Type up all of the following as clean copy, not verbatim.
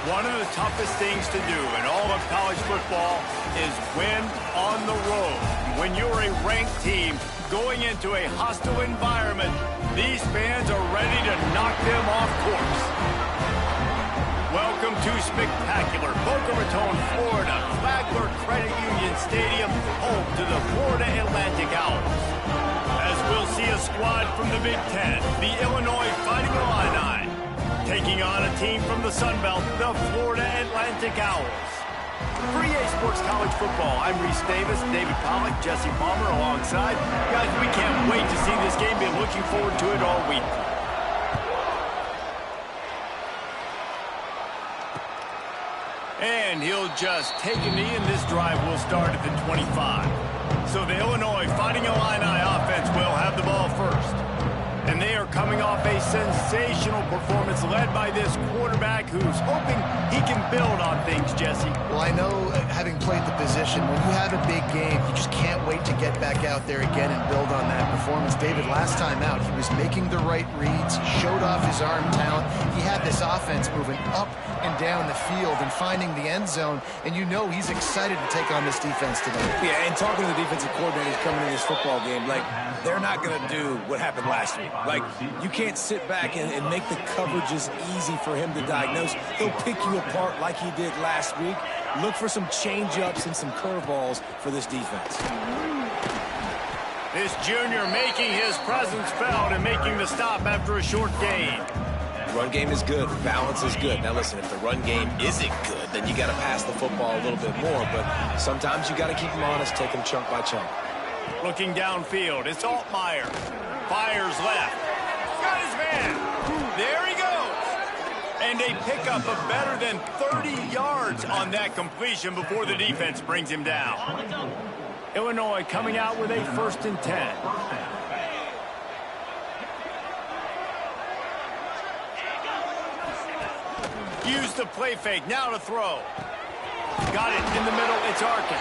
One of the toughest things to do in all of college football is win on the road. When you're a ranked team going into a hostile environment, these fans are ready to knock them off course. Welcome to spectacular Boca Raton, Florida, Flagler Credit Union Stadium, home to the Florida Atlantic Owls. As we'll see a squad from the Big Ten, the Illinois Fighting Illini, taking on a team from the Sun Belt, the Florida Atlantic Owls. For EA Sports College Football, I'm Reese Davis, David Pollack, Jesse Palmer alongside. Guys, we can't wait to see this game. Been looking forward to it all week. And he'll just take a knee, and this drive will start at the 25. So the Illinois Fighting Illini offense will have the ball first. And they are coming off a sensational performance led by this quarterback who's hoping he can build on things, Jesse. Well, I know, having played the position, when you have a big game, you just can't wait to get back out there again and build on that performance. David, last time out, he was making the right reads. He showed off his arm talent. He had this offense moving up and down the field and finding the end zone. And you know he's excited to take on this defense today. Yeah, and talking to the defensive coordinators coming in this football game, like, they're not going to do what happened last week. Like, you can't sit back and make the coverages easy for him to diagnose. He'll pick you apart like he did last week. Look for some change-ups and some curveballs for this defense. This junior making his presence felt and making the stop after a short gain. Run game is good. Balance is good. Now, listen, if the run game isn't good, then you got to pass the football a little bit more. But sometimes you got to keep them honest, take them chunk by chunk. Looking downfield, it's Altmaier. Fires left. Got his man. There he goes. And a pickup of better than 30 yards on that completion before the defense brings him down. Illinois coming out with a 1st and 10. Use the play fake, now to throw. Got it in the middle, it's Arkin.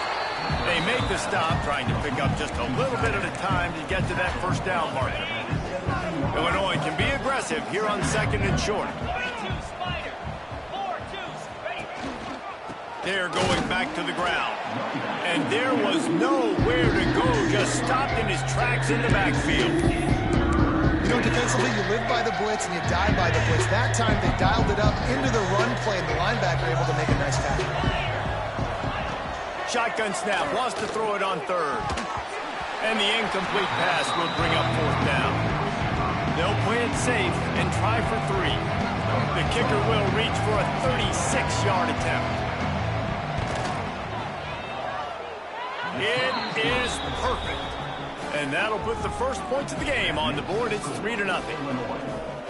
They make the stop, trying to pick up just a little bit at a time to get to that first down marker. Illinois can be aggressive here on 2nd and short. They're going back to the ground. And there was nowhere to go, just stopped in his tracks in the backfield. You know, defensively, you live by the blitz and you die by the blitz. That time, they dialed it up into the run play, and the linebacker able to make a nice tackle. Shotgun snap, wants to throw it on 3rd. And the incomplete pass will bring up 4th down. They'll play it safe and try for 3. The kicker will reach for a 36-yard attempt. It is perfect. And that'll put the first points of the game on the board. It's 3-0.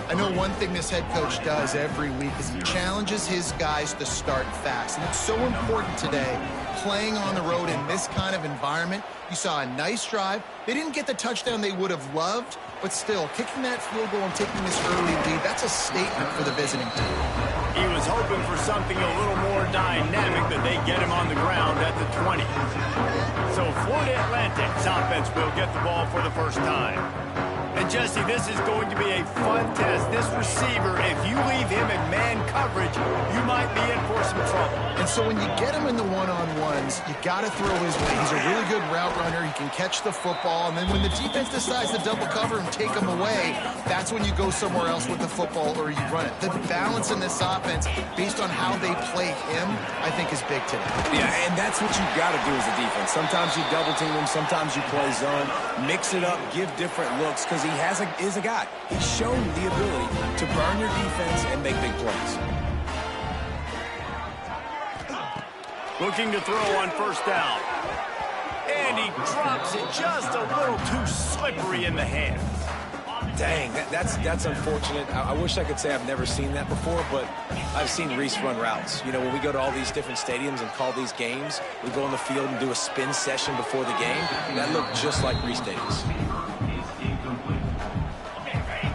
I know one thing this head coach does every week is he challenges his guys to start fast. And it's so important today, playing on the road in this kind of environment. You saw a nice drive. They didn't get the touchdown they would have loved, but still, kicking that field goal and taking this early lead, that's a statement for the visiting team. He was hoping for something a little more dynamic, that they get him on the ground at the 20. So Florida Atlantic's offense will get the ball for the first time. And Jesse, this is going to be a fun test. This receiver, if you leave him in man coverage, you might be in for some trouble. And so when you get him in the one-on-ones, you got to throw his way. He's a really good route runner. He can catch the football. And then when the defense decides to double cover and take him away, that's when you go somewhere else with the football or you run it. The balance in this offense, based on how they play him, I think is big today. Yeah, and that's what you got to do as a defense. Sometimes you double team him, sometimes you play zone, mix it up, give different looks, because he is a guy. He's shown the ability to burn your defense and make big plays. Looking to throw on 1st down. And he drops it just a little too slippery in the hands. Dang, that's unfortunate. I wish I could say I've never seen that before, but I've seen Reese run routes. You know, when we go to all these different stadiums and call these games, we go on the field and do a spin session before the game. That looked just like Reese Davis.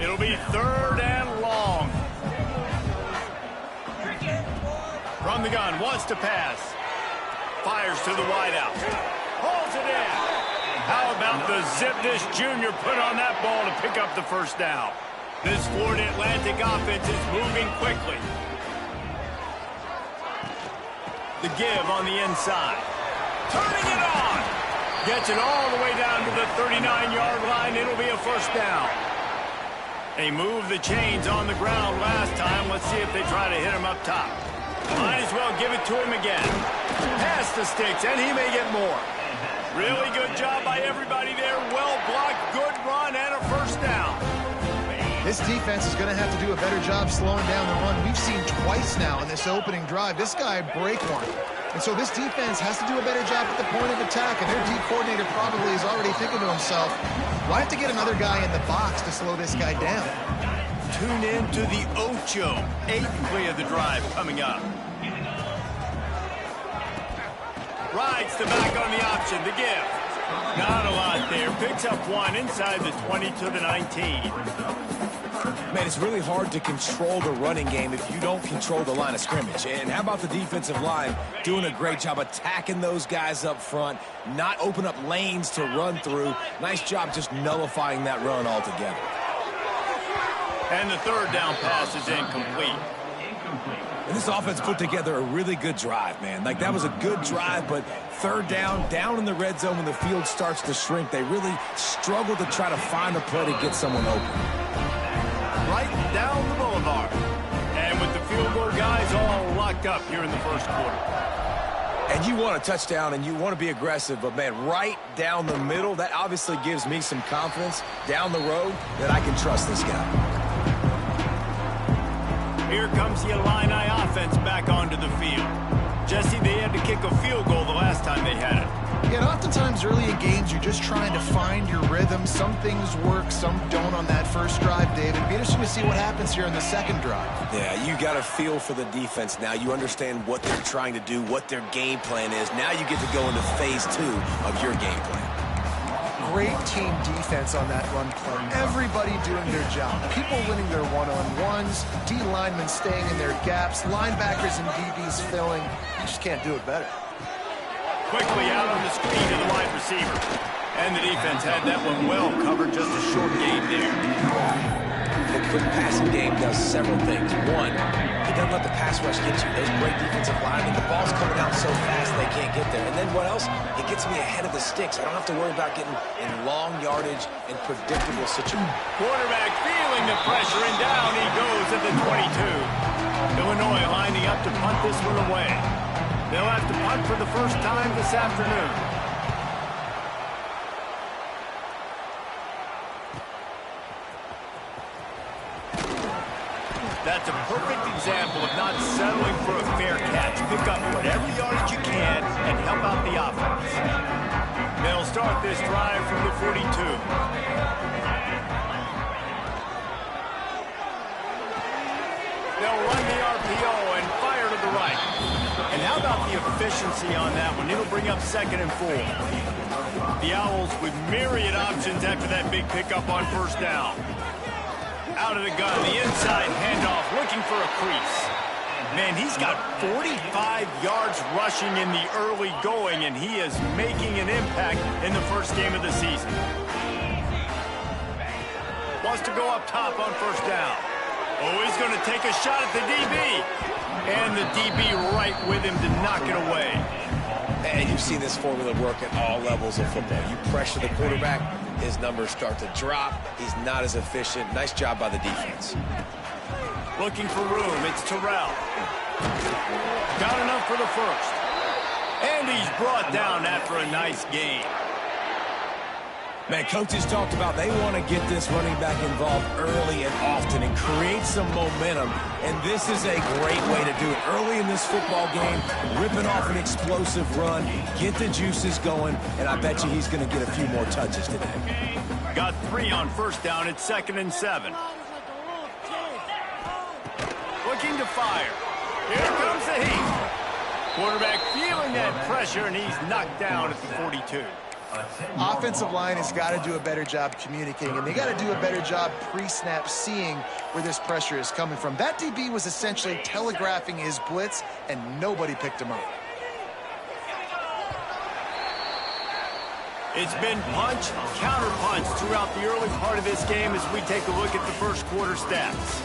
It'll be 3rd and long. From the gun, wants to pass. Fires to the wideout. Holds it in. How about the zip this junior put on that ball to pick up the 1st down? This Florida Atlantic offense is moving quickly. The give on the inside. Turning it on. Gets it all the way down to the 39-yard line. It'll be a first down. They moved the chains on the ground last time. Let's see if they try to hit him up top. Might as well give it to him again. Past the sticks, and he may get more. Really good job by everybody there. Well blocked, good run, and a first down. This defense is going to have to do a better job slowing down the run. We've seen twice now in this opening drive. This guy break one. And so this defense has to do a better job at the point of attack. And their D coordinator probably is already thinking to himself, well, I have to get another guy in the box to slow this guy down. Tune in to the Ocho. 8th play of the drive coming up. Rides the back on the option. The give. Not a lot there. Picks up one inside the 20 to the 19. Man, it's really hard to control the running game if you don't control the line of scrimmage. And how about the defensive line doing a great job attacking those guys up front, not open up lanes to run through. Nice job just nullifying that run altogether. And the third down pass is incomplete. And this offense put together a really good drive, man. Like, that was a good drive, but third down in the red zone when the field starts to shrink, they really struggle to try to find a play to get someone open. Right down the boulevard. And with the field goal guys all locked up here in the first quarter. And you want a touchdown and you want to be aggressive, but, man, right down the middle, that obviously gives me some confidence down the road that I can trust this guy. Here comes the Illini offense back onto the field. Jesse, they had to kick a field goal the last time they had it. Yeah, and oftentimes early in games, you're just trying to find your rhythm. Some things work, some don't on that first drive, David. It'd be interesting to see what happens here in the second drive. Yeah, you got to feel for the defense now. You understand what they're trying to do, what their game plan is. Now you get to go into phase 2 of your game plan. Great team defense on that run play. Everybody doing their job. People winning their one-on-ones, D linemen staying in their gaps, linebackers and DBs filling. You just can't do it better. Quickly out on the screen to the wide receiver. And the defense had that one well covered, just a short game there. The quick passing game does several things. One, it doesn't let the pass rush get you. Those great defensive linemen, the ball's coming out so fast they can't get there. And then what else? It gets me ahead of the sticks. I don't have to worry about getting in long yardage and predictable situations. Quarterback feeling the pressure, and down he goes at the 22. Illinois lining up to punt this one away. They'll have to punt for the first time this afternoon. That's a perfect example of not settling for a fair catch. Pick up whatever yardage you can and help out the offense. They'll start this drive from the 42. They'll run the RPO and fire to the right. And how about the efficiency on that one? It'll bring up 2nd and 4. The Owls with myriad options after that big pickup on first down. Out of the gun, the inside handoff, looking for a crease. Man, he's got 45 yards rushing in the early going, and he is making an impact in the first game of the season. Wants to go up top on first down. Oh, he's going to take a shot at the DB. And the DB right with him to knock it away. And you've seen this formula work at all levels of football. You pressure the quarterback, his numbers start to drop. He's not as efficient. Nice job by the defense. Looking for room. It's Terrell. Got enough for the first. And he's brought down after a nice gain. Man, coaches talked about they want to get this running back involved early and often and create some momentum. And this is a great way to do it. Early in this football game, ripping off an explosive run, get the juices going, and I bet you he's going to get a few more touches today. Got 3 on first down. It's 2nd and 7. Looking to fire. Here comes the heat. Quarterback feeling that pressure, and he's knocked down at the 42. Offensive line has got to do a better job communicating, and they got to do a better job pre-snap seeing where this pressure is coming from. That DB was essentially telegraphing his blitz, and nobody picked him up. It's been punch, counter punch throughout the early part of this game as we take a look at the first quarter stats.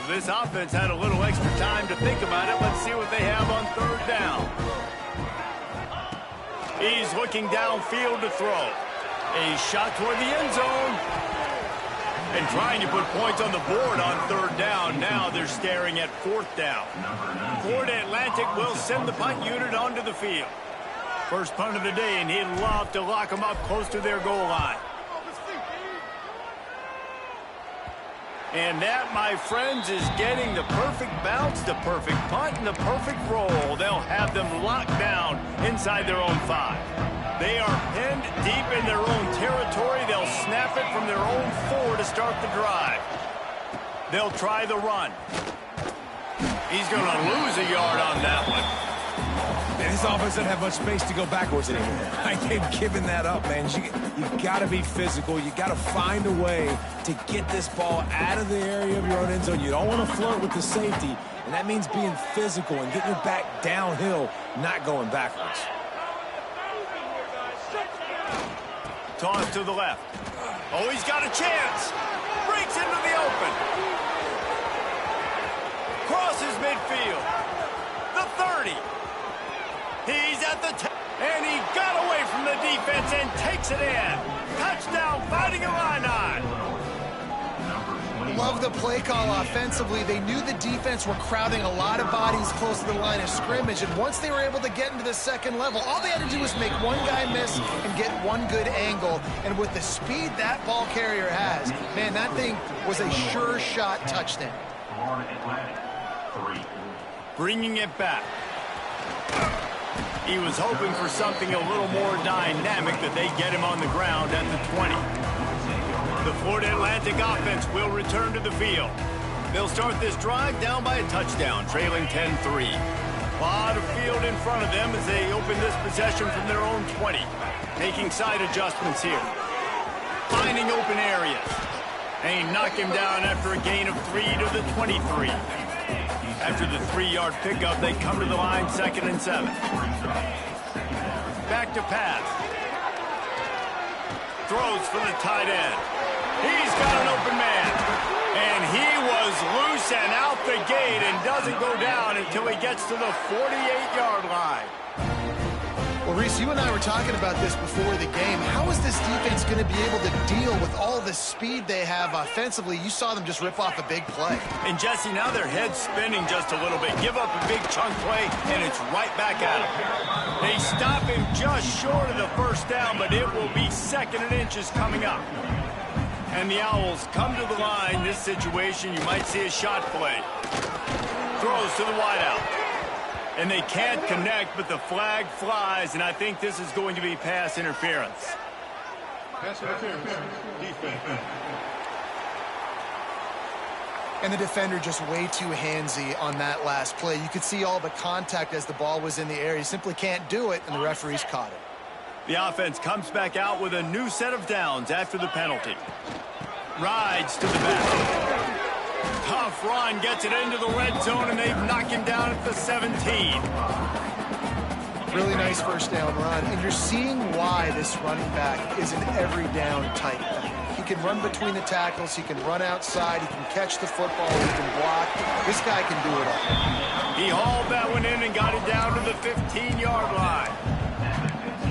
this offense had a little extra time to think about it. Let's see what they have on third down. He's looking downfield to throw. A shot toward the end zone. And trying to put points on the board on third down. Now they're staring at fourth down. Florida Atlantic will send the punt unit onto the field. First punt of the day, and he'd love to lock them up close to their goal line. And that, my friends, is getting the perfect bounce, the perfect punt, and the perfect roll. They'll have them locked down inside their own 5. They are pinned deep in their own territory. They'll snap it from their own 4 to start the drive. They'll try the run. He's going to lose a yard on that one. This offense doesn't have much space to go backwards anymore. They've given that up, man. You've got to be physical. You've got to find a way to get this ball out of the area of your own end zone. You don't want to flirt with the safety, and that means being physical and getting your back downhill, not going backwards. Toss to the left. Oh, he's got a chance. Breaks into the open. Crosses midfield. The 30. He's at the 10. And he got away from the defense and takes it in. Touchdown, Fighting Illini. Love the play call offensively. They knew the defense were crowding a lot of bodies close to the line of scrimmage, and once they were able to get into the second level, all they had to do was make one guy miss and get one good angle. And with the speed that ball carrier has, man, that thing was a sure shot touchdown. Bringing it back. He was hoping for something a little more dynamic, that they get him on the ground at the 20. The Florida Atlantic offense will return to the field. They'll start this drive down by a touchdown, trailing 10-3. A lot of field in front of them as they open this possession from their own 20. Making side adjustments here. Finding open areas. They knock him down after a gain of 3 to the 23. After the 3-yard pickup, they come to the line, 2nd and 7. Back to pass. Throws for the tight end. He's got an open man. And he was loose and out the gate and doesn't go down until he gets to the 48-yard line. Well, Reese, you and I were talking about this before the game. How is this defense going to be able to deal with all the speed they have offensively? You saw them just rip off a big play. And, Jesse, now their head's spinning just a little bit. Give up a big chunk play, and it's right back at him. They stop him just short of the first down, but it will be 2nd and inches coming up. And the Owls come to the line. This situation, you might see a shot play. Throws to the wideout. And they can't connect, but the flag flies, and I think this is going to be pass interference. Pass interference. Defense. And the defender just way too handsy on that last play. You could see all the contact as the ball was in the air. He simply can't do it, and the referees caught it. The offense comes back out with a new set of downs after the penalty. Rides to the back. Tough run, gets it into the red zone, and they've knocked him down at the 17. Really nice first down run, and you're seeing why this running back is an every down type thing. He can run between the tackles, he can run outside, he can catch the football, he can block. This guy can do it all. He hauled that one in and got it down to the 15-yard line.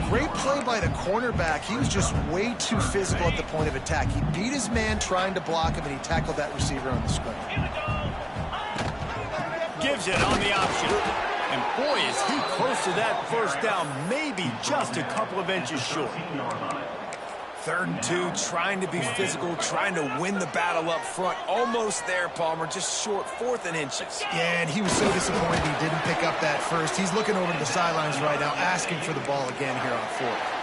Great play by the cornerback. He was just way too physical at the point of attack. He beat his man trying to block him, and he tackled that receiver on the screen. Gives it on the option. And boy, is he close to that first down, maybe just a couple of inches short. 3rd and 2, trying to be physical, trying to win the battle up front. Almost there, Palmer, just short, 4th and inches. Yeah, and he was so disappointed he didn't pick up that first. He's looking over to the sidelines right now, asking for the ball again here on 4th.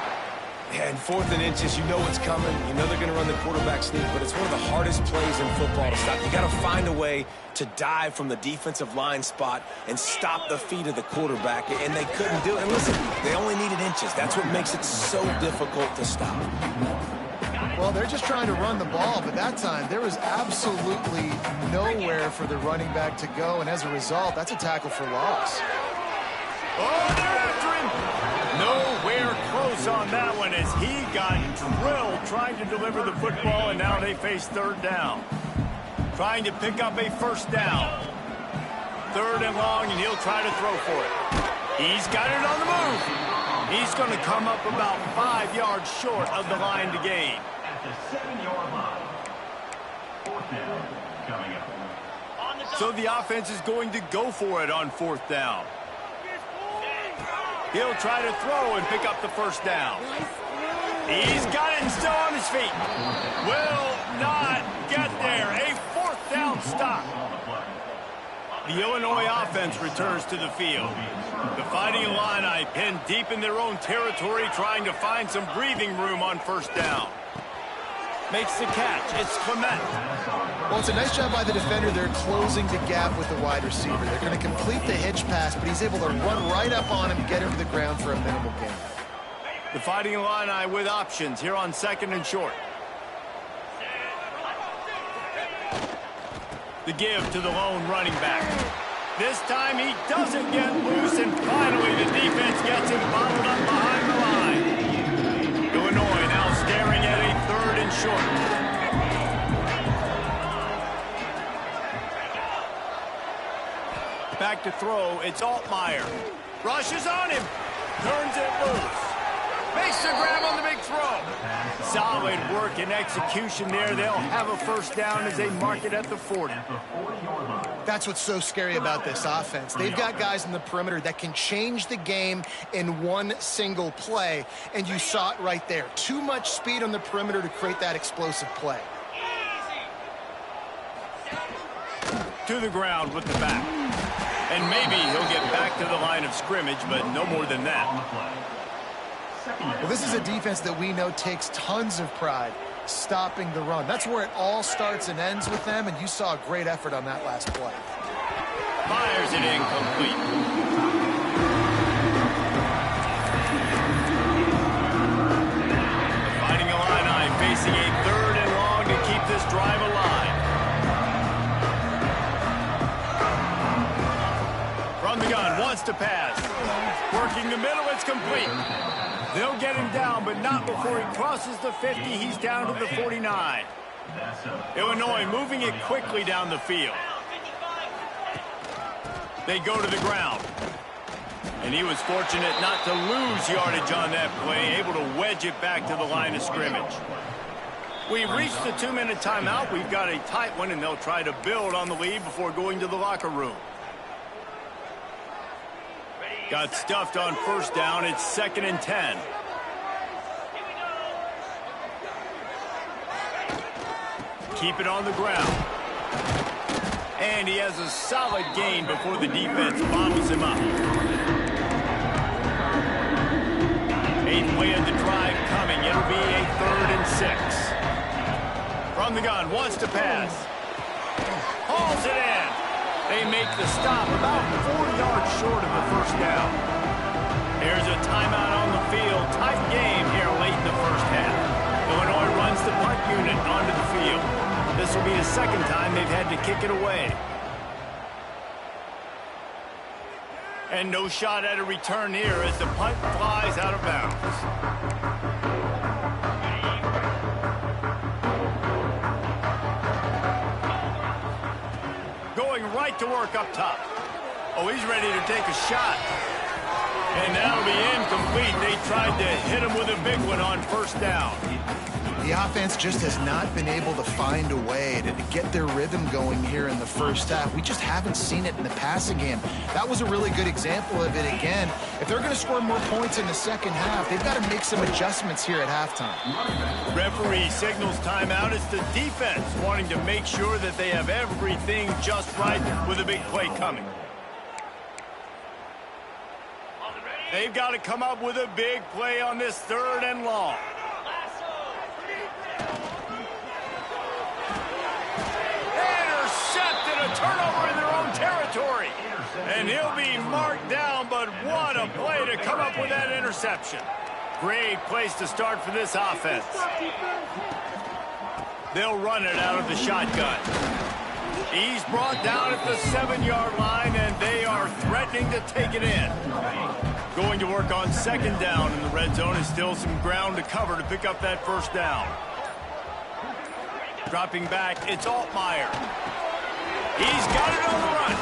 Yeah, and 4th and inches, you know what's coming. You know they're going to run the quarterback sneak, but it's one of the hardest plays in football to stop. You got to find a way to dive from the defensive line spot and stop the feet of the quarterback, and they couldn't do it. And listen, they only needed inches. That's what makes it so difficult to stop. Well, they're just trying to run the ball, but that time there was absolutely nowhere for the running back to go, and as a result, that's a tackle for loss. Oh, they're after him. Nowhere close on that one as he got drilled trying to deliver the football, and now they face 3rd down. trying to pick up a first down. 3rd and long, and he'll try to throw for it. He's got it on the move. He's going to come up about 5 yards short of the line to gain. At the 7-yard line. 4th down coming up. So the offense is going to go for it on 4th down. He'll try to throw and pick up the first down. He's got it and still on his feet. Will not get there. A 4th down stop. The Illinois offense returns to the field. The Fighting Illini pinned deep in their own territory, trying to find some breathing room on 1st down. Makes the catch. It's Clement. Well, it's a nice job by the defender. They're closing the gap with the wide receiver. They're going to complete the hitch pass, but he's able to run right up on him and get him to the ground for a minimal gain. The Fighting Illini with options here on 2nd and short. The give to the lone running back. This time he doesn't get loose, and finally the defense gets him bottled up behind the line. Illinois now staring at a 3rd and short. Back to throw, it's Altmaier. Rushes on him, turns it loose. Makes the grab on the big throw. Solid work and execution there. They'll have a first down as they mark it at the 40. That's what's so scary about this offense. They've got guys in the perimeter that can change the game in one single play, and you saw it right there. Too much speed on the perimeter to create that explosive play. To the ground with the back. And maybe he'll get back to the line of scrimmage, but no more than that. Well, this is a defense that we know takes tons of pride stopping the run. That's where it all starts and ends with them, and you saw a great effort on that last play. Fires it incomplete. The Fighting Illini facing a 3rd and long to keep this drive alive. From the gun, wants to pass. Working the middle, it's complete. They'll get him down, but not before he crosses the 50. He's down to the 49. Illinois moving it quickly down the field. They go to the ground. And he was fortunate not to lose yardage on that play, able to wedge it back to the line of scrimmage. We've reached the 2-minute timeout. We've got a tight one, and they'll try to build on the lead before going to the locker room. Got stuffed on 1st down. It's 2nd and 10. Keep it on the ground. And he has a solid gain before the defense bottles him up. 8th play of the drive coming. It'll be a 3rd and 6. From the gun, wants to pass. Hauls it in. They make the stop about 4 yards short of the first down. Here's a timeout on the field. Tight game here late in the first half. Illinois runs the punt unit onto the field. This will be the 2nd time they've had to kick it away. And no shot at a return here as the punt flies out of bounds. Going right to work up top. Oh, he's ready to take a shot. And that'll be incomplete. They tried to hit him with a big one on 1st down. The offense just has not been able to find a way to get their rhythm going here in the first half. We just haven't seen it in the passing game. That was a really good example of it again. If they're going to score more points in the second half, they've got to make some adjustments here at halftime. Referee signals timeout. It's the defense wanting to make sure that they have everything just right with a big play coming. They've got to come up with a big play on this 3rd and long. Intercepted, a turnover in their own territory. And he'll be marked down, but what a play to come up with that interception. Great place to start for this offense. They'll run it out of the shotgun. He's brought down at the 7-yard line, and they are threatening to take it in. Going to work on 2nd down in the red zone is still some ground to cover to pick up that 1st down. Dropping back, it's Altmaier. He's got it on the run.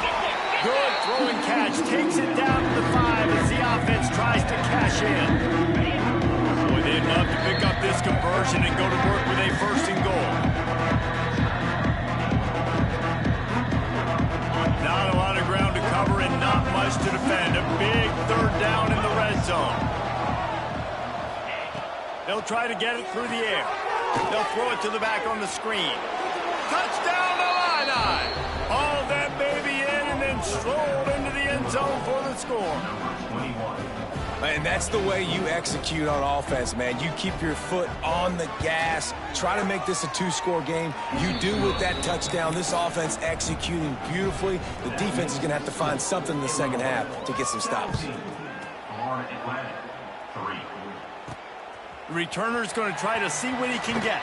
Good throwing catch. Takes it down to the 5 as the offense tries to cash in. Boy, they'd love to pick up this conversion and go to work with a 1st and goal. Not a lot of ground to cover and not much to defend. A big 3rd down in the red zone. They'll try to get it through the air. They'll throw it to the back on the screen. Touchdown, Illini! Hauled that baby in and then strolled into the end zone for the score. And that's the way you execute on offense, man. You keep your foot on the gas. Try to make this a 2-score game. You do with that touchdown. This offense executing beautifully. The defense is going to have to find something in the second half to get some stops. The returner's going to try to see what he can get.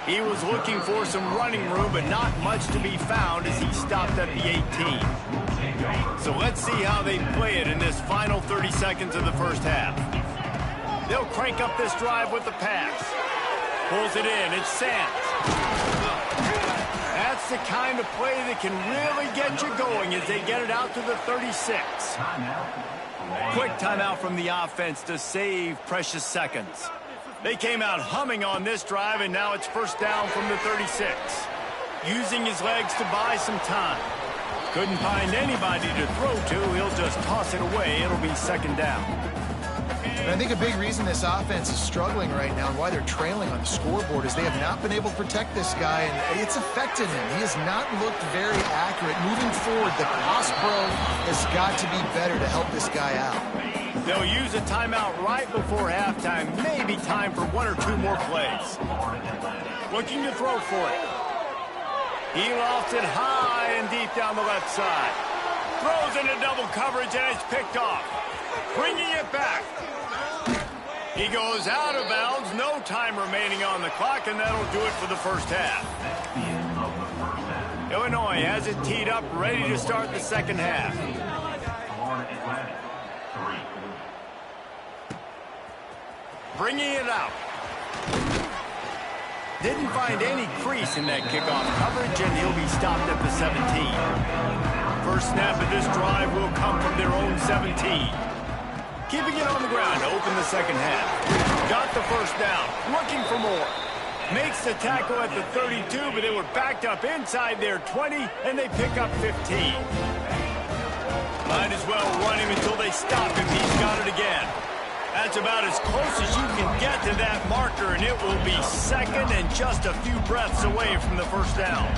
He was looking for some running room, but not much to be found as he stopped at the 18. So let's see how they play it in this final 30 seconds of the first half. They'll crank up this drive with the pass. Pulls it in. It's sent. That's the kind of play that can really get you going as they get it out to the 36. Quick timeout from the offense to save precious seconds. They came out humming on this drive, and now it's 1st down from the 36. Using his legs to buy some time. Couldn't find anybody to throw to. He'll just toss it away. It'll be 2nd down. And I think a big reason this offense is struggling right now and why they're trailing on the scoreboard is they have not been able to protect this guy, and it's affected him. He has not looked very accurate. Moving forward, the pass pro has got to be better to help this guy out. They'll use a timeout right before halftime. Maybe time for 1 or 2 more plays. Looking to throw for it. He lofts it high and deep down the left side. Throws into double coverage, and it's picked off. Bringing it back. He goes out of bounds. No time remaining on the clock, and that'll do it for the first half. Illinois has it teed up, ready to start the second half. Bringing it out. Didn't find any crease in that kickoff coverage, and he'll be stopped at the 17. First snap of this drive will come from their own 17. Keeping it on the ground to open the second half. Got the 1st down. Looking for more. Makes the tackle at the 32, but they were backed up inside their 20, and they pick up 15. Might as well run him until they stop him. He's got it again. That's about as close as you can get to that marker, and it will be 2nd and just a few breaths away from the 1st down.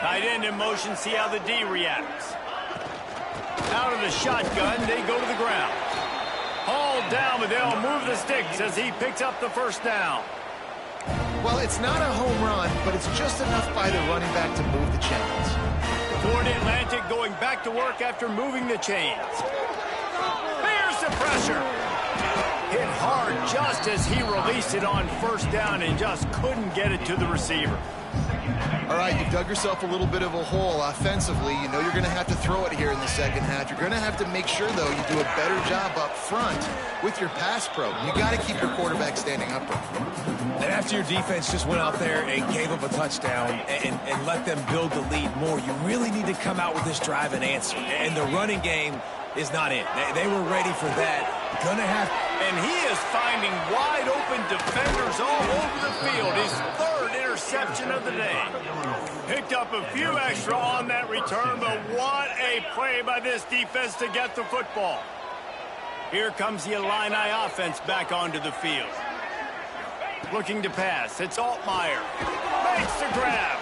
Tight end in motion, see how the D reacts. Out of the shotgun, they go to the ground. Hauled down, but they'll move the sticks as he picks up the 1st down. Well, it's not a home run, but it's just enough by the running back to move the chains. Florida Atlantic going back to work after moving the chains. There's the pressure. Hit hard just as he released it on 1st down and just couldn't get it to the receiver. All right, you've dug yourself a little bit of a hole offensively. You know you're going to have to throw it here in the second half. You're going to have to make sure, though, you do a better job up front with your pass pro. You got to keep your quarterback standing upright. And after your defense just went out there and gave up a touchdown and let them build the lead more, you really need to come out with this drive and answer. And the running game is not it. They were ready for that. Gonna have... And he is finding wide open defenders all over the field. His 3rd interception of the day. Picked up a few extra on that return, but what a play by this defense to get the football. Here comes the Illini offense back onto the field. Looking to pass. It's Altmaier. Makes the grab.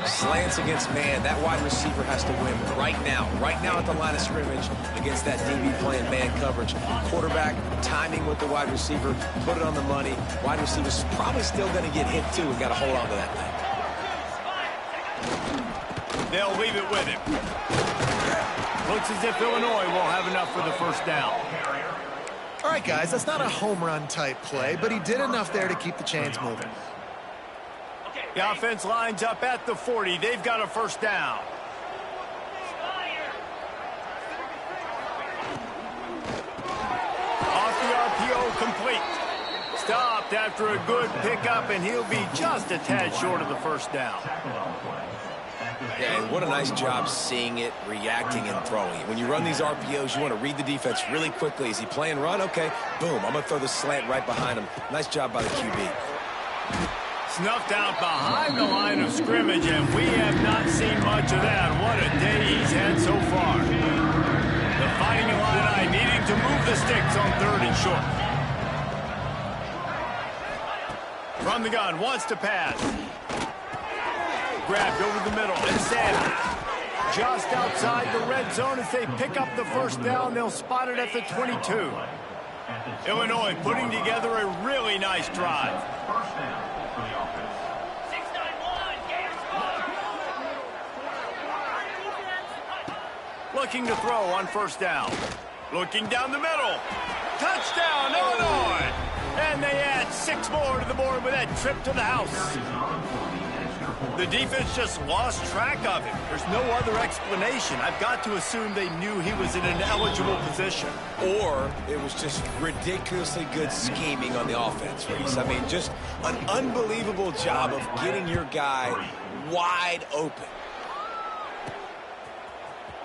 Slants against man. That wide receiver has to win right now at the line of scrimmage against that DB playing man coverage. Quarterback, timing with the wide receiver, put it on the money. Wide receiver's probably still going to get hit too and got to hold on to that thing. They'll leave it with him. Looks as if Illinois won't have enough for the 1st down. All right, guys, that's not a home run type play, but he did enough there to keep the chains moving. The offense lines up at the 40. They've got a 1st down. Off the RPO, complete. stopped after a good pickup, and he'll be just a tad short of the first down. Yeah, and what a nice job seeing it, reacting, and throwing it. When you run these RPOs, you want to read the defense really quickly. Is he playing run? Okay, boom, I'm going to throw the slant right behind him. Nice job by the QB. Snuffed out behind the line of scrimmage, and we have not seen much of that. What a day he's had so far. The Fighting Illini needing to move the sticks on 3rd and short. From the gun, wants to pass. Grabbed over the middle and sandwiched. Just outside the red zone as they pick up the first down. They'll spot it at the 22. Illinois putting together a really nice drive. First down for the offense. Looking to throw on first down. Looking down the middle. Touchdown, Illinois! And they add 6 more to the board with that trip to the house. The defense just lost track of him. There's no other explanation. I've got to assume they knew he was in an eligible position. Or it was just ridiculously good scheming on the offense, Reese. I mean, just an unbelievable job of getting your guy wide open.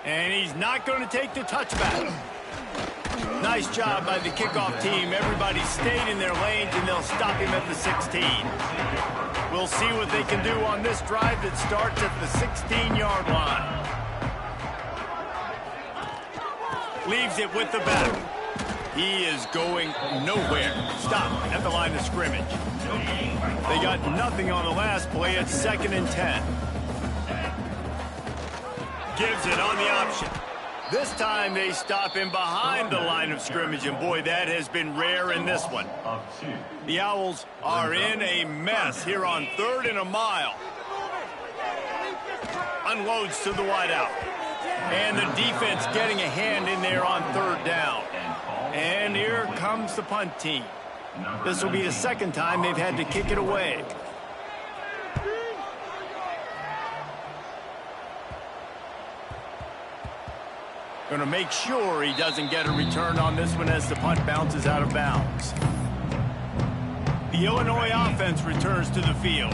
And he's not going to take the touchback. Nice job by the kickoff team. Everybody stayed in their lanes, and they'll stop him at the 16. We'll see what they can do on this drive that starts at the 16-yard line. Leaves it with the back. He is going nowhere. Stop at the line of scrimmage. They got nothing on the last play. It's 2nd and 10. Gives it on the option. This time they stop him behind the line of scrimmage, and boy, that has been rare in this one. The Owls are in a mess here on 3rd and a mile. Unloads to the wideout. And the defense getting a hand in there on 3rd down. And here comes the punt team. This will be the 2nd time they've had to kick it away. Going to make sure he doesn't get a return on this one as the punt bounces out of bounds. The Illinois offense returns to the field.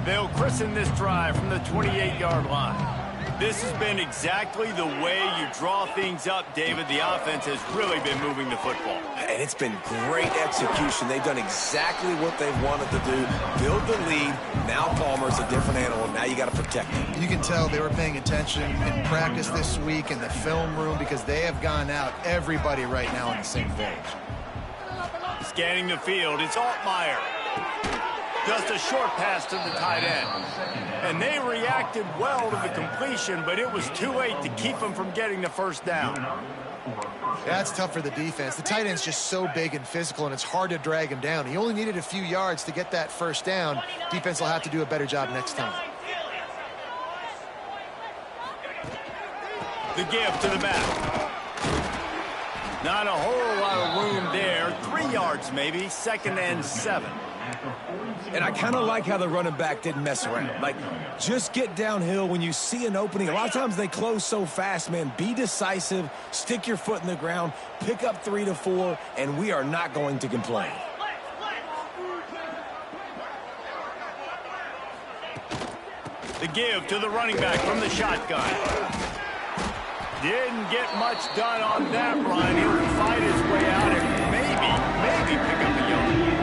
They'll christen this drive from the 28-yard line. This has been exactly the way you draw things up, David. The offense has really been moving the football. And it's been great execution. They've done exactly what they've wanted to do. Build the lead. Now Palmer's a different animal. Now you got to protect him. You can tell they were paying attention in practice this week in the film room because they have gone out, everybody right now on the same page. Scanning the field, it's Altmaier. Just a short pass to the tight end. And they reacted well to the completion, but it was too late to keep them from getting the first down. That's tough for the defense. The tight end's just so big and physical, and it's hard to drag him down. He only needed a few yards to get that first down. Defense will have to do a better job next time. The give to the back. Not a whole lot of room there. 3 yards maybe, 2nd and 7. And I kind of like how the running back didn't mess around. Like, just get downhill when you see an opening. A lot of times they close so fast, man. Be decisive, stick your foot in the ground, pick up 3 to 4, and we are not going to complain. The give to the running back from the shotgun. Didn't get much done on that run. He'll fight his way out and maybe pick up a yard.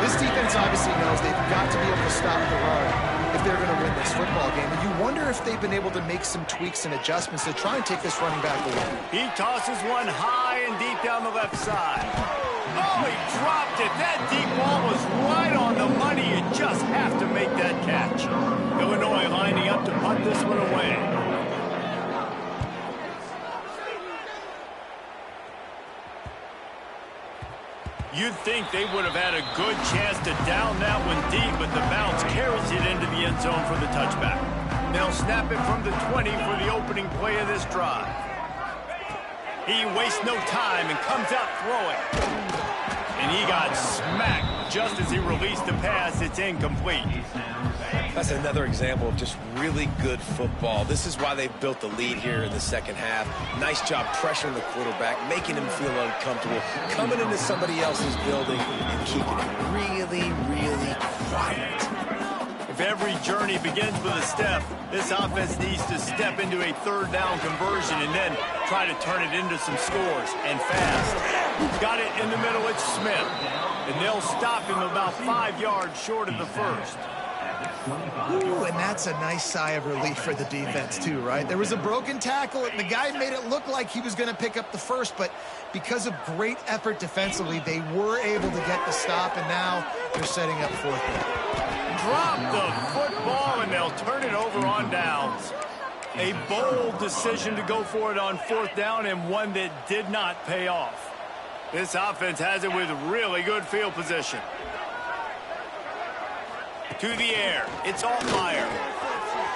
This defense obviously knows they've got to be able to stop the run if they're going to win this football game. And you wonder if they've been able to make some tweaks and adjustments to try and take this running back away. He tosses one high and deep down the left side. Oh, he dropped it. That deep ball was right on the money. You just have to make that catch. Illinois lining up to punt this one away. You'd think they would have had a good chance to down that one deep, but the bounce carries it into the end zone for the touchback. They'll snap it from the 20 for the opening play of this drive. He wastes no time and comes out throwing. And he got smacked just as he released the pass. It's incomplete. That's another example of just really good football. This is why they've built the lead here in the second half. Nice job pressuring the quarterback, making him feel uncomfortable, coming into somebody else's building and keeping it really, really quiet. If every journey begins with a step, this offense needs to step into a third down conversion and then try to turn it into some scores, and fast. Got it in the middle, it's Smith. And they'll stop him about 5 yards short of the first. Ooh, and that's a nice sigh of relief for the defense too, right? There was a broken tackle, and the guy made it look like he was going to pick up the first, but because of great effort defensively, they were able to get the stop, and now they're setting up fourth down. Drop the football, and they'll turn it over on downs. A bold decision to go for it on fourth down, and one that did not pay off. This offense has it with really good field position. To the air, it's Altmaier.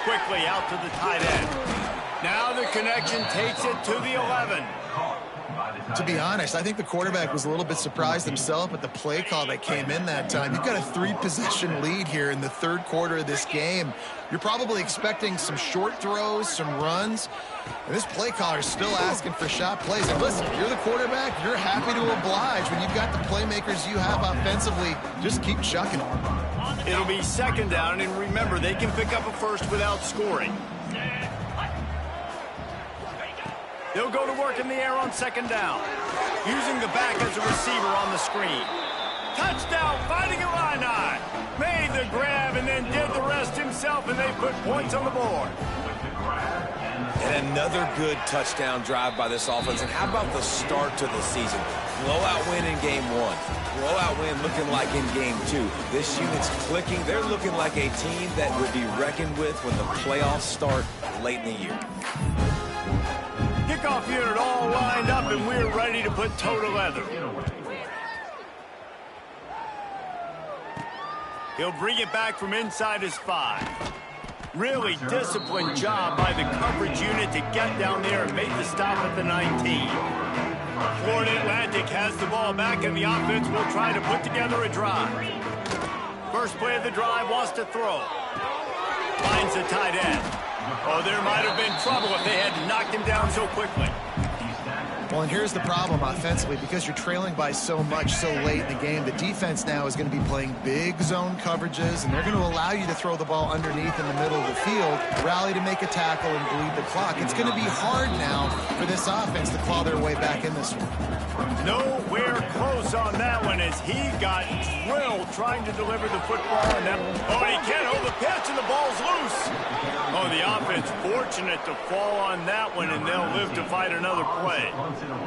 Quickly out to the tight end. Now the connection takes it to the 11. To be honest, I think the quarterback was a little bit surprised himself at the play call that came in that time. You've got a 3-possession lead here in the third quarter of this game. You're probably expecting some short throws, some runs. And this play caller is still asking for shot plays. And listen, if you're the quarterback, you're happy to oblige. When you've got the playmakers you have offensively, just keep chucking them. It'll be second down, and remember, they can pick up a first without scoring. They'll go to work in the air on second down, using the back as a receiver on the screen. Touchdown, fighting Illini. Made the grab and then did the rest himself, and they put points on the board. And another good touchdown drive by this offense. And how about the start to the season? Blowout win in game one. Blowout win looking like in game two. This unit's clicking. They're looking like a team that would be reckoned with when the playoffs start late in the year. Kickoff unit all lined up, and we're ready to put toe to leather. He'll bring it back from inside his 5. Really disciplined job by the coverage unit to get down there and make the stop at the 19. Florida Atlantic has the ball back, and the offense will try to put together a drive. First play of the drive, wants to throw. Finds the tight end. Oh, there might have been trouble if they had knocked him down so quickly. Well, and here's the problem offensively. Because you're trailing by so much so late in the game, the defense now is going to be playing big zone coverages, and they're going to allow you to throw the ball underneath in the middle of the field, rally to make a tackle, and bleed the clock. It's going to be hard now for this offense to claw their way back in this one. Nowhere close on that one as he got drilled trying to deliver the football. And oh, he can't hold the pitch, and the ball's loose. Oh, the offense fortunate to fall on that one, and they'll live to fight another play.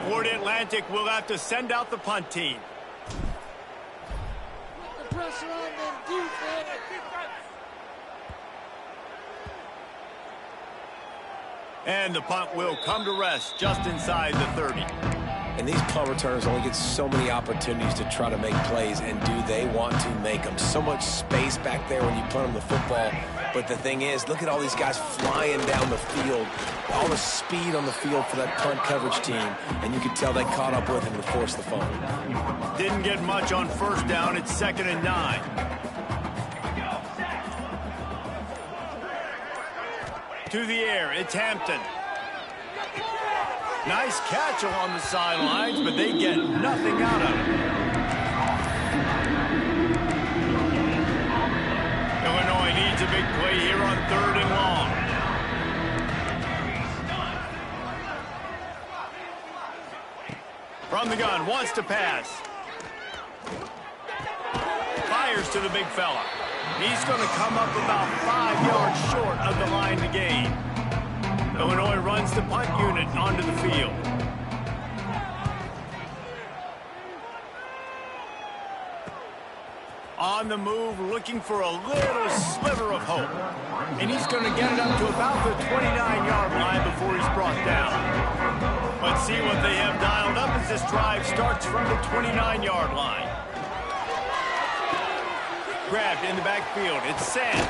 Florida Atlantic will have to send out the punt team. The pressure on them defense. And the punt will come to rest just inside the 30. And these punt returners only get so many opportunities to try to make plays, and do they want to make them? So much space back there when you punt them the football. But the thing is, look at all these guys flying down the field. All the speed on the field for that punt coverage team. And you can tell they caught up with him to force the fumble. Didn't get much on first down. It's 2nd and 9. To the air, it's Hampton. Nice catch along the sidelines, but they get nothing out of it. Illinois needs a big play here on 3rd and long. From the gun, wants to pass. Fires to the big fella. He's going to come up about 5 yards short of the line to gain. Illinois runs the punt unit onto the field. On the move, looking for a little sliver of hope. And he's going to get it up to about the 29-yard line before he's brought down. Let's see what they have dialed up as this drive starts from the 29-yard line. Grabbed in the backfield. It's Sands.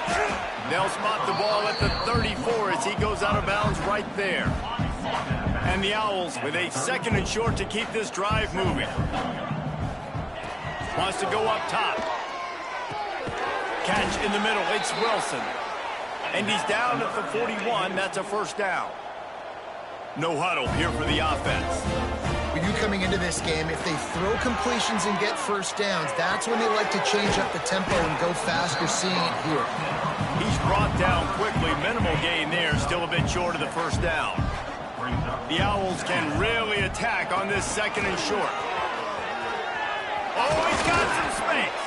They'll spot the ball at the 34 as he goes out of bounds right there. And the Owls with a 2nd and short to keep this drive moving. Wants to go up top. Catch in the middle. It's Wilson. And he's down at the 41. That's a first down. No huddle here for the offense. For you coming into this game, if they throw completions and get first downs, that's when they like to change up the tempo and go faster, seeing it here. He's brought down quickly. Minimal gain there. Still a bit short of the first down. The Owls can really attack on this second and short. Oh, he's got some space.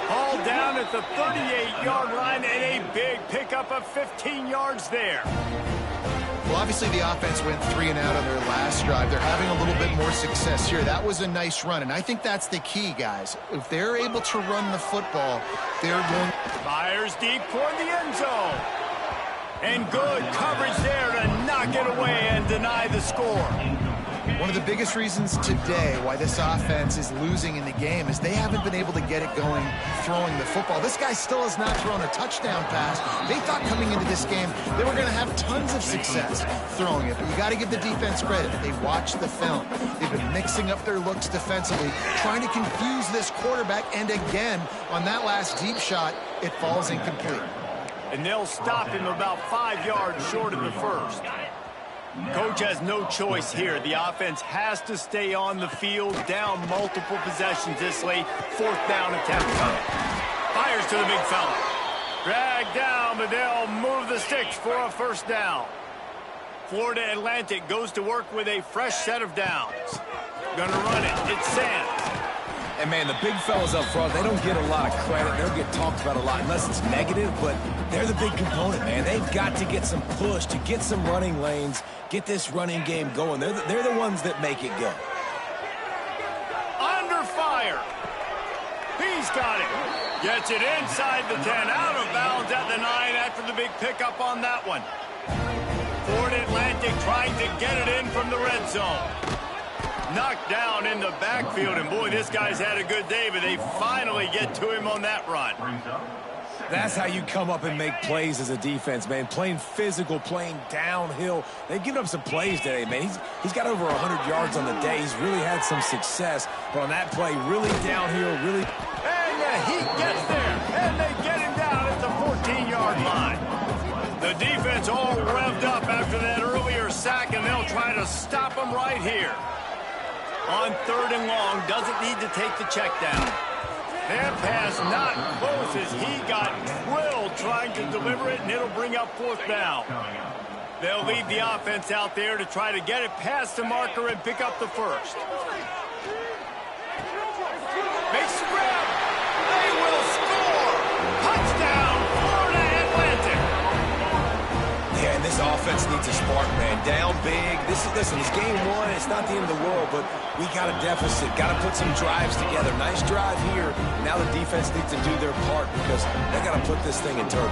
Hauled down at the 38-yard line and a big pickup of 15 yards there. Well, obviously the offense went 3 and out on their last drive. They're having a little bit more success here. That was a nice run, and I think that's the key, guys. If they're able to run the football, they're going... Fires deep toward the end zone. And good coverage there to knock it away and deny the score. One of the biggest reasons today why this offense is losing in the game is they haven't been able to get it going throwing the football. This guy still has not thrown a touchdown pass. They thought coming into this game they were going to have tons of success throwing it, but you got to give the defense credit. They watched the film. They've been mixing up their looks defensively, trying to confuse this quarterback, and again, on that last deep shot, it falls incomplete. And they'll stop him about 5 yards short of the first. Coach has no choice here. The offense has to stay on the field, down multiple possessions this late. Fourth down attempt. Fires to the big fella. Dragged down, but they'll move the sticks for a first down. Florida Atlantic goes to work with a fresh set of downs. Gonna run it. It's Sands. And, man, the big fellas up front, they don't get a lot of credit. They don't get talked about a lot unless it's negative, but they're the big component, man. They've got to get some push, to get some running lanes, get this running game going. They're the ones that make it go. Under fire. He's got it. Gets it inside the 10, out of bounds at the 9 after the big pickup on that one. Florida Atlantic trying to get it in from the red zone. Knocked down in the backfield, and boy, this guy's had a good day, but they finally get to him on that run. That's how you come up and make plays as a defense, man. Playing physical, playing downhill. They've given up some plays today, man. He's got over 100 yards on the day. He's really had some success, but on that play, really downhill, really... And the heat gets there, and they get him down at the 14-yard line. The defense all revved up after that earlier sack, and they'll try to stop him right here. On 3rd and long, doesn't need to take the check down. That pass not close as he got drilled trying to deliver it, and it'll bring up 4th down. They'll leave the offense out there to try to get it past the marker and pick up the first. Makes the grab. They will score. Touchdown, Florida Atlantic. Yeah, and this offense needs a spark, man. Down big. Listen, it's game 1. It's not the end of the world, but we got a deficit. Got to put some drives together. Nice drive here. Now the defense needs to do their part because they got to put this thing in turbo.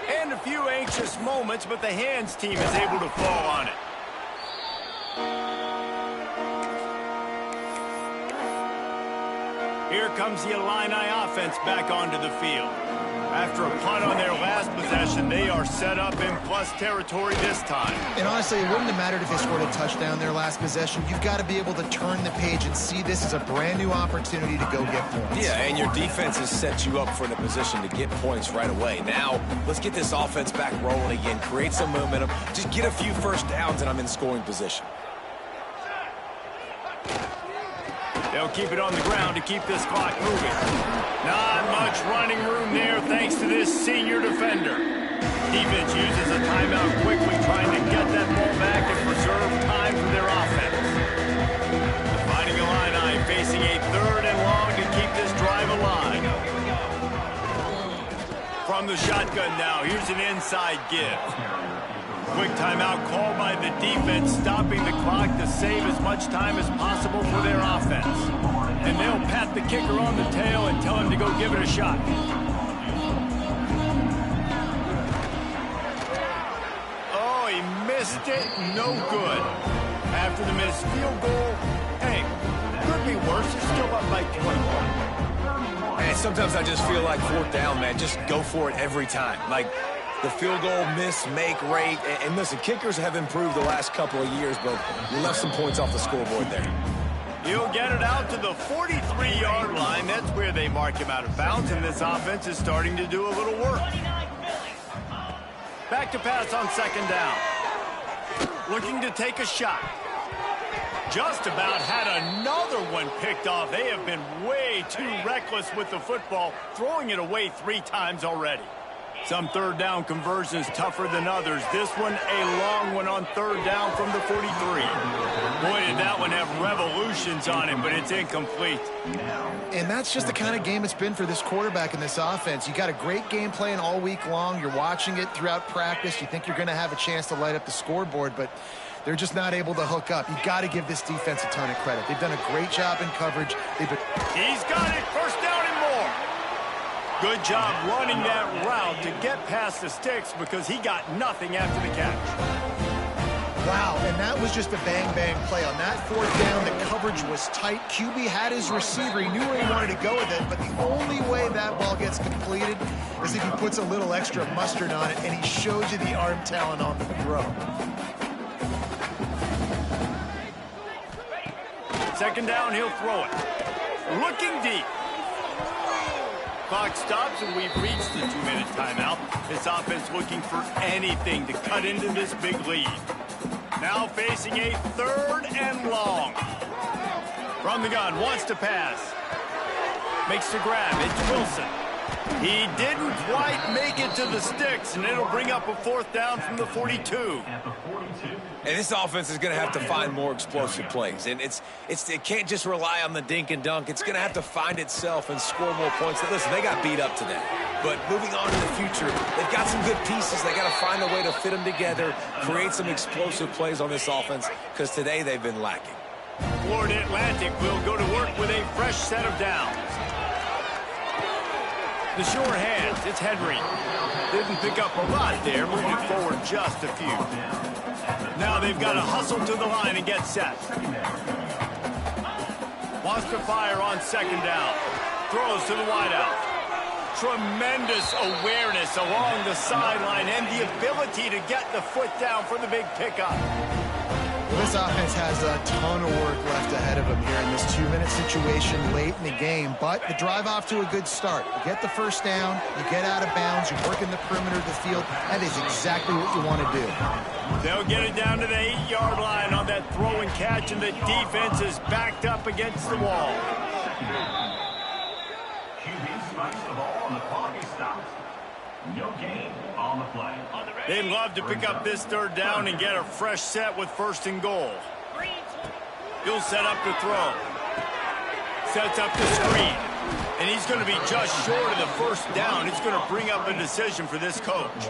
And a few anxious moments, but the hands team is able to fall on it. Here comes the Illini offense back onto the field. After a punt on their last possession, they are set up in plus territory this time. And honestly, it wouldn't have mattered if they scored a touchdown their last possession. You've got to be able to turn the page and see this as a brand new opportunity to go get points. Yeah, and your defense has set you up for the position to get points right away. Now, let's get this offense back rolling again, create some momentum, just get a few first downs, and I'm in scoring position. They'll keep it on the ground to keep this clock moving. Not much running room there thanks to this senior defender. Defense uses a timeout quickly, trying to get that ball back and preserve time for their offense. The Fighting Illini facing a 3rd and long to keep this drive alive. From the shotgun now, here's an inside give. Quick timeout called by the defense, stopping the clock to save as much time as possible for their offense. And they'll pat the kicker on the tail and tell him to go give it a shot. Oh, he missed it. No good. After the missed field goal, hey, could be worse. They're still up by 21. Man, sometimes I just feel like 4th down, man. Just go for it every time. Like, the field goal miss-make rate. And listen, kickers have improved the last couple of years, but we left some points off the scoreboard there. He'll get it out to the 43-yard line. That's where area, they mark him out of bounds, and this offense is starting to do a little work. Back to pass on second down. Looking to take a shot. Just about had another one picked off. They have been way too reckless with the football, throwing it away 3 times already. Some third down conversions tougher than others. This one, a long one on third down from the 43. Boy, did that one have revolutions on it, but it's incomplete. And that's just the kind of game it's been for this quarterback in this offense. You got a great game plan all week long. You're watching it throughout practice. You think you're going to have a chance to light up the scoreboard, but they're just not able to hook up. You got to give this defense a ton of credit. They've done a great job in coverage. He's got it. First down and more. Good job running that route to get past the sticks because he got nothing after the catch. Wow, and that was just a bang-bang play. On that fourth down, the coverage was tight. QB had his receiver. He knew where he wanted to go with it, but the only way that ball gets completed is if he puts a little extra mustard on it, and he shows you the arm talent on the throw. Second down, he'll throw it. Looking deep. Clock stops, and we've reached the 2-minute timeout. This offense looking for anything to cut into this big lead. Now facing a third and long. From the gun, wants to pass. Makes the grab. It's Wilson. He didn't quite make it to the sticks, and it'll bring up a fourth down from the 42. And this offense is going to have to find more explosive plays. And it can't just rely on the dink and dunk. It's going to have to find itself and score more points. Now, listen, they got beat up today. But moving on to the future, they've got some good pieces. They got to find a way to fit them together, create some explosive plays on this offense, because today they've been lacking. Florida Atlantic will go to work with a fresh set of downs. The sure hands, it's Henry. Didn't pick up a lot there, moving forward just a few. Now they've got to hustle to the line and get set. Wants to fire on second down. Throws to the wideout. Tremendous awareness along the sideline and the ability to get the foot down for the big pickup. This offense has a ton of work left ahead of them here in this 2-minute situation late in the game, but the drive off to a good start. You get the first down, you get out of bounds, you work in the perimeter of the field. That is exactly what you want to do. They'll get it down to the 8-yard line on that throw and catch, and the defense is backed up against the wall. QB spikes the ball and the clock is stopped. No gain on the play. They'd love to pick up this third down and get a fresh set with first and goal. He'll set up to throw. Sets up the screen. And he's going to be just short of the first down. It's going to bring up a decision for this coach.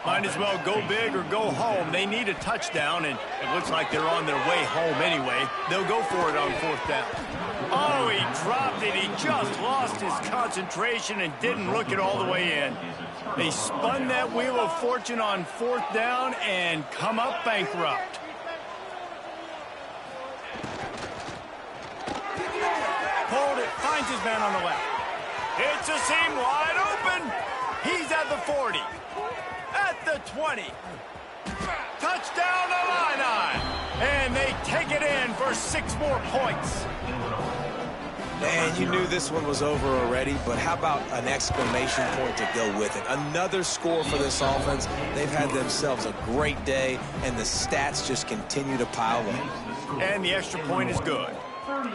Might as well go big or go home. They need a touchdown, and it looks like they're on their way home anyway. They'll go for it on fourth down. Oh, he dropped it. He just lost his concentration and didn't look it all the way in. They spun that wheel of fortune on fourth down and come up bankrupt. Pulled it, finds his man on the left. It's a seam wide open. He's at the 40. At the 20. Touchdown Illini. And they take it in for 6 more points. Man, you knew this one was over already, but how about an exclamation point to go with it? Another score for this offense. They've had themselves a great day, and the stats just continue to pile up. And the extra point is good. 38,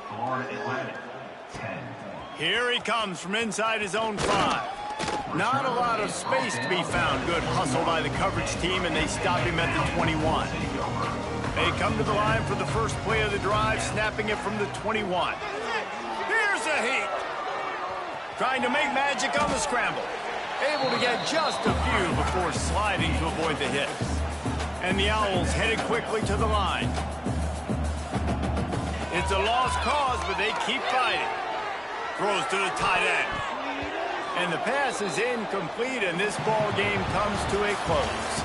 Florida Atlantic, 10. Here he comes from inside his own 5. Not a lot of space to be found. Good hustle by the coverage team, and they stop him at the 21. They come to the line for the first play of the drive, snapping it from the 21. Here's a heat. Trying to make magic on the scramble. Able to get just a few before sliding to avoid the hits. And the Owls headed quickly to the line. It's a lost cause, but they keep fighting. Throws to the tight end. And the pass is incomplete, and this ball game comes to a close.